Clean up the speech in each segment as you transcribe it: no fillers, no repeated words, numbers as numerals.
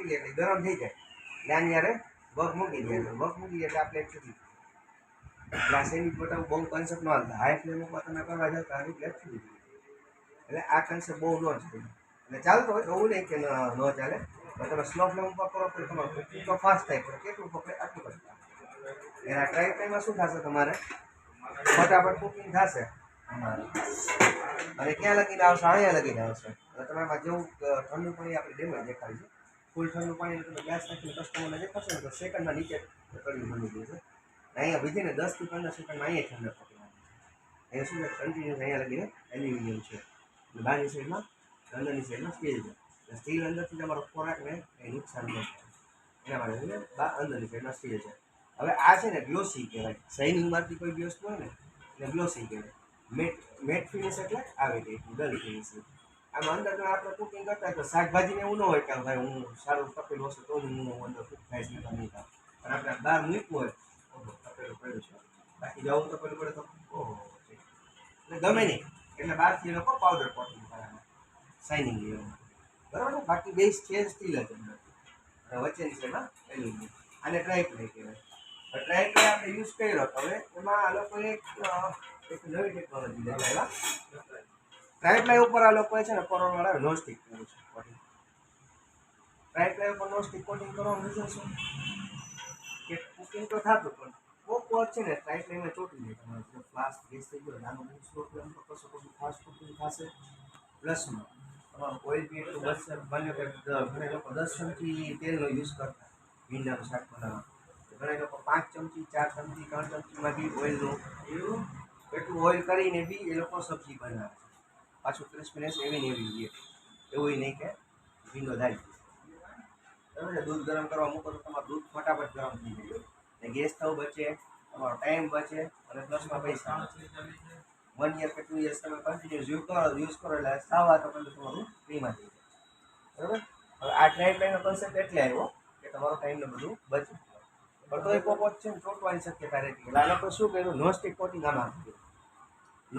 મૂકી દે એટલે ગરમ થઈ જાય એટલે આની યારે વગ મૂકી દે એટલે વગ મૂકી દે એટલે આપણે છૂટી એટલે આ સેન્ડવિચ બટાવું બહુ કન્સેપ્ટ ન હાલતા હાઈ ફ્લેમ ઉપર તમે કરવા જાવ તો આવી પ્લેટ છૂટી એટલે આ કન્સેપ્ટ બહુ ન ચાલે એટલે ચાલતો હોય એવું નહીં કે ન ચાલે પણ તમે સ્લો ફ્લેમ ઉપર કરો તો તમારું કુકિંગ તો ફાસ્ટ થાય પણ કેટલું પકડે આટલું કરતા એના ટ્રાય ટાઈમમાં શું થશે તમારે ફટાફટ કુકિંગ થશે અને ક્યાં લગીને આવશે અહીંયા લગીને આવશે અને તમે એમાં જેવું ઠંડુ પાણી આપણે ડેમેજ દેખાડી છે ફૂલ ઠંડુ પાણી તમે ગેસ નાખીને કસ્ટમરને દેખાડશો ને તો સેકન્ડમાં નીચે કડી બની ગયું છે અહીંયા વિધિને 10 થી 15 સેકન્ડમાં અહીંયા ઠંડક પકડવાની અહીંયા શું છે કન્ટિન્યુઅસ અહીંયા લગીને એલ્યુમિનિયમ છે અને બહારની સાઈડમાં અંદરની સાઈડમાં સ્ટીલ છે સ્ટીલ અંદરથી તમારો ખોરાકને એ નુકસાન ન થાય એના માટે અંદરની સાઈડમાં સ્ટીલ છે હવે આ છે ને ગ્લોસી કહેવાય શાઇનિંગ મારતી કોઈ બી વસ્તુ હોય ને એટલે ગ્લોસી કહેવાય મેટ ફિનિશ એટલે આવે કે ડલ ફિનિશ આમાં અંદર આપણે કુકિંગ કરતા હોય તો શાકભાજીને એવું ન હોય કે ભાઈ હું સારું તપેલું હશે તો જ હું અંદર કુક થાય છે નહીં થાય પણ આપણે બહાર મૂકવું હોય તપેલું પડ્યું છે બાકી જવું તપેલું પડે તો ઓહો એટલે ગમે નહીં એટલે બહારથી એ લોકો પાવડર કોટિંગ કરાવે શાઇનિંગ લેવામાં બરાબર ને બાકી બેઝ છે સ્ટીલ જ અંદર અને વચ્ચેની સાઈડમાં એલ્યુમિનિયમ આને ટ્રાય પ્લે કહેવાય ટ્રાય પ્લે આપણે યુઝ કર્યો તો હવે એમાં આ લોકોએ એક નવી ટેકનોલોજી લેવાયેલા ટ્રાય પ્લે ઉપર આ લોકોએ છે ને કોરોનાવાળા નોનસ્ટિક કર્યું છે કોટિંગ ટ્રાય પ્લે ઉપર નોનસ્ટિક કોટિંગ કરવાનું રીઝન શું કે કુકિંગ તો થતું પણ કોક વાર છે ને ટ્રાય પ્લેમાં ચોટી જાય તમારે ફ્લાસ્ક ગેસ થઈ ગયો નાનો બહુ સ્લો ફ્લેમ પર કરશો તો ફાસ્ટ કુકિંગ થશે પ્લસમાં તમારું ઓઇલ બી એટલું બચશે માની લો કે ઘણા લોકો 10 ચમચી તેલનો યુઝ કરતા ભીંડાનું શાક બનાવવા ઘણા લોકો 5 ચમચી 4 ચમચી 3 ચમચીમાં બી ઓઇલનું એવું એટલું ઓઇલ કરીને બી એ લોકો સબ્જી બનાવે છે પાછું ક્રિસ્પીનેસ એવી ને એવી જોઈએ એવું નહીં કે ભીંડો થાય બરાબર છે દૂધ ગરમ કરવા મૂકો તો તમારું દૂધ ફટાફટ ગરમ થઈ જાય ને ગેસ થવું બચે તમારો ટાઈમ બચે અને પ્લસમાં પૈસા 1 યર કે 2 યર્સ તમે કન્ટિન્યુઅસ યુઝ કરો એટલે સાવા તો પેલું તમારું ફ્રીમાં થઈ જાય બરાબર હવે આ ટ્રાય પ્લેનો કન્સેપ્ટ એટલે આવ્યો કે તમારો ટાઈમને બધું બચે પણ તો એ પોપોટ છે ને ચોટવાની શક્યતા રહેતી એટલે આ લોકો શું કર્યું નોનસ્ટિક કોટિંગ આમાં કર્યું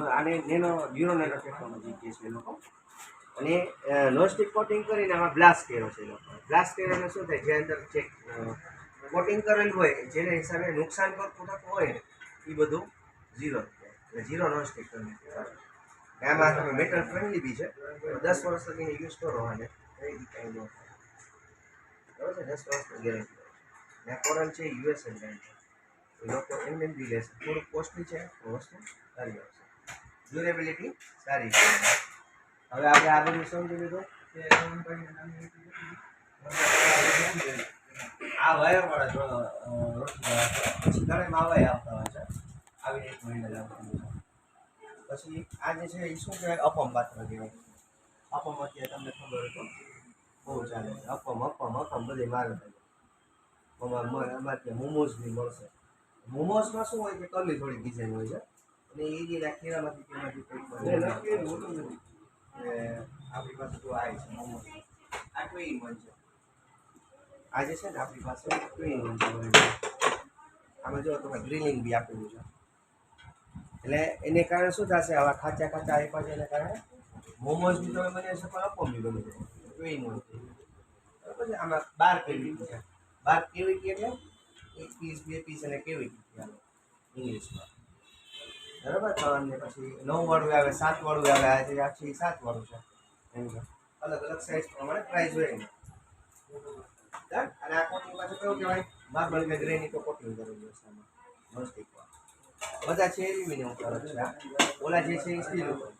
આને નેનો બ્યુરો ટેકનોલોજી કહે છે એ લોકો અને નોનસ્ટિક કોટિંગ કરીને આમાં બ્લાસ્ટ કર્યો છે એ લોકો બ્લાસ્ટ કર્યાને શું થાય જે અંદર ચેક કોટિંગ કરેલું હોય જેના હિસાબે નુકસાન કરતું થતું હોય ને એ બધું ઝીરો એટલે ઝીરો નોનસ્ટિક કરીને આમાં તમે મેટલ ફ્રેન્ડલી બી છે 10 વર્ષ લગીને યુઝ કરો અને એ કાંઈ ન થાય બરાબર છે 10 વર્ષની ગેરંટી ને કોરલ છે યુએસએ બ્રાન્ડ છે એ લોકો એમને બી લેશે થોડુંક કોસ્ટલી છે વસ્તુ સારી આવશે ડ્યુરેબિલિટી સારી છે હવે આપણે આ બધું સમજી લીધું કે આ વાયરવાળા પછી ઘણા વાય આવતા હોય છે આવી એક મહિના આવતા હોય છે પછી આ જે છે એ શું કહેવાય અપમ પાત્ર કહેવાય અપમ અત્યારે તમને ખબર હોય તો બહુ ચાલે છે અપમ બધી મારે અમારે ત્યાં મોમોઝ બી મળશે મોમોઝમાં શું હોય કે કરલી થોડી ડિઝાઇન હોય છે અને એ જે ખીરામાંથી તેમાંથી કંઈક આપણી પાસે જો આવે છે મોમોઝ આ ટ્વેઇન વન છે આ જે છે ને આપણી પાસે ટ્વેઇન વન છે આમાં જો તમે ગ્રીલિંગ બી આપેલું છે એટલે એને કારણે શું થશે આવા ખાચા આપ્યા છે એને કારણે મોમોઝ બી તમે બની શકો અપમ બી બની જાય ટ્વેઇન વન બરાબર છે આમાં 12 કેવી છે 12 કેવી એટલે 1 પીસ 2 પીસ અને કેવી ઇંગ્લિશમાં બરાબર 3 ને પછી 9 વાળું આવે 7 વાળું આવે આજે આખી 7 વાળું છે એમ અલગ અલગ સાઇઝ પ્રમાણે પ્રાઇસ હોય અને આ કોટિંગ પાછું કેવું કહેવાય માર્બલ કે ગ્રેનાઇટ કોટિંગ કરેલું છે આમાં નોનસ્ટિક બધા છે એલ્યુમિનિયમ ઉપર છે ઓલા જે છે એ સ્ટીલ ઉપર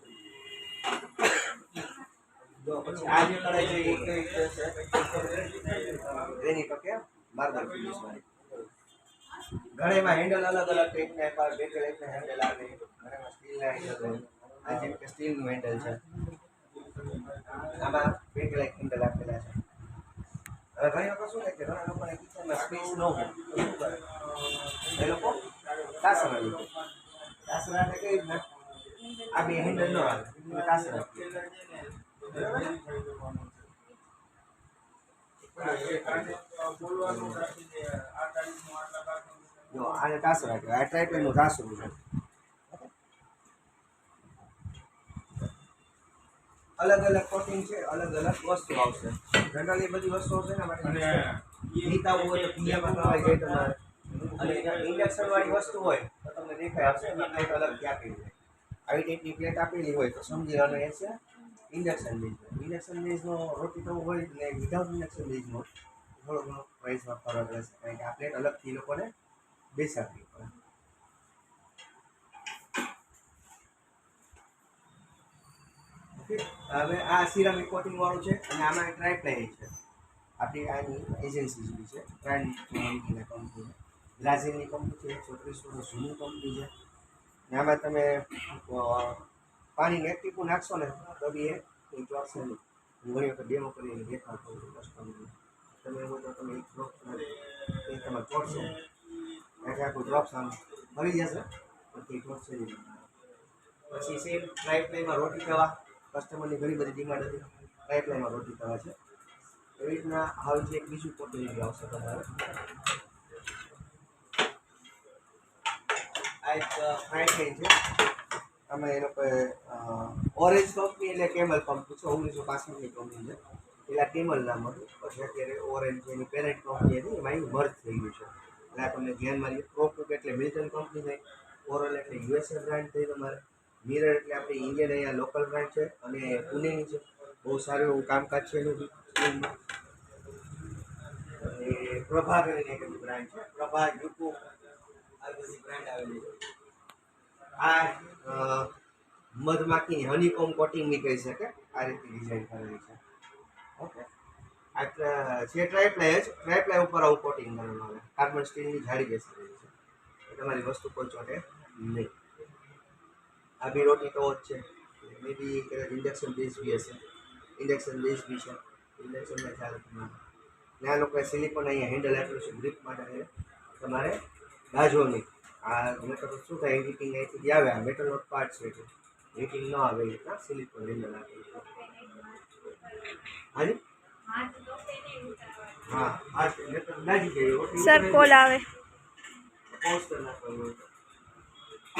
જો પછી આ જે કઢાઈ છે એ કઈ છે ગ્રેનાઇટ કે માર્બલ ફિનિશ વાળી ઘણીમાં હેન્ડલ અલગ અલગ ટાઈપના આપ્યા બેટલ એકના હેન્ડલ આવે ઘણીમાં સ્ટીલના હેન્ડલ હોય આ જેમ કે સ્ટીલનું હેન્ડલ છે આમાં બેટલ એક હેન્ડલ આપેલા છે હવે ઘણી લોકો શું થાય કે ઘણા લોકોને કિચનમાં સ્પેસ ન હોય શું કરે એ લોકો કાસરા લે કાસરા એટલે કેવી રીતના આ બે હેન્ડલ ન આવે કાસરા જો આને કાસરા કહેવાય આ ટ્રાયપેનનું કાસરું છે અલગ અલગ કોટિંગ છે, અલગ અલગ વસ્તુ આવશે. જનરલી બધી વસ્તુઓ છે ને માટે નીતાવું હોય તો પીએમાં કરાવી જાય તમારે. અને ઇન્ડક્શન વાળી વસ્તુ હોય તો તમને દેખાય આવશે એમાં પ્લેટ અલગથી આપેલી હોય. આવી ટાઈપની પ્લેટ આપેલી હોય તો સમજી લેવાનું એ છે ઇન્ડક્શન બેઝ. ઇન્ડક્શન બેઝનો રોટી તો હોય એટલે વિધાઉટ ઇન્ડક્શન બેઝનો થોડો ઘણો પ્રાઇસમાં ફરક રહેશે, કારણ કે આ પ્લેટ અલગથી એ લોકોને બેસાડવી પડે. હવે આ સિરામિક કોટિંગ વાળું છે અને આમાં ટ્રાય પ્લાય છે. આપણી આની એજન્સી જેવી છે, ટ્રાયલ કંપની છે, બ્રાઝિલની કંપની છે, 36 વર્ષ જૂની કંપની છે. ને આમાં તમે પાણીને એક ટીપું નાખશો ને તો બી એ કોઈ ચોટશે નહીં. હું ઘણી વખત ડેમો કરીને દેખાડતો હોઉં છું કસ્ટમરને. તમે એવું તો તમે એક ડ્રોપ એ તમે ચોટશો એટલે આખું ડ્રોપ્સ આમ મરી જશે પણ તે ચોટશે નહીં. પછી સેમ ટ્રાય પ્લાયમાં રોટી તવા, કસ્ટમરની ઘણી બધી ડિમાન્ડ હતી. ટ્રાય પ્લાયમાં રોટી તવા છે. એવી રીતના હવે જે એક બીજું કોટિંગ આવશે તમારે. આ એક ફ્રાય પેન છે. આમાં એ લોકોએ ઓરેન્જ કંપની એટલે કેમલ કંપની છે, 1965ની કંપની છે. પેલા કેમલ નામ હતું, પછી અત્યારે ઓરેન્જ એની પેરેન્ટ કંપની હતી, એમાં એવું મર્જ થઈ ગયું છે. એટલે આ તમને ધ્યાનમાં લઈએ. પ્રોકુક એટલે મિલ્ટન કંપની થઈ, ઓરલ એટલે યુએસએ બ્રાન્ડ થઈ તમારે, મિરર એટલે આપણી ઇન્ડિયન અહીંયા લોકલ બ્રાન્ડ છે અને પુણેની છે. બહુ સારું એવું કામકાજ છે એનું બી. અને પ્રભા કરીને એક બ્રાન્ડ છે, પ્રભા યુકો, આ બધી બ્રાન્ડ આવેલી છે. આ મધમાખીની હનીકોમ કોટિંગની કહી શકે, આ રીતની ડિઝાઇન કરેલી છે. ઓકે, આ છે ટ્રાય પ્લાય જ. ટ્રાય પ્લાય ઉપર આવું કોટિંગ કરેલું આવે, કાર્બન સ્ટીલની જાળી બેસાડેલી છે. તમારી વસ્તુ કોઈ ચોટે નહીં. આ બી રોટી તો જ છે, મે બી કદાચ ઇન્ડક્શન બેઝ બી હશે. ઇન્ડક્શન બેઝ બી છે, ઇન્ડક્શનમાં ચાલે તમારે. ને આ લોકોએ સિલિકોન અહીંયા હેન્ડલ આપ્યું છે ગ્રીપ માટે, તમારે દાજો નહીં. આ મેટર શું થાય, હીટિંગ અહીંથી આવે, આ મેટલનો પાર્ટ છે એટલે હીટિંગ ન આવે એ રીતના સિલિકોન હેન્ડલ આપેલું છે. હાજી હા હા, મેટર દાજી જાય. સર કોલ આવે. પોસ્ટ નાખવાનું હોય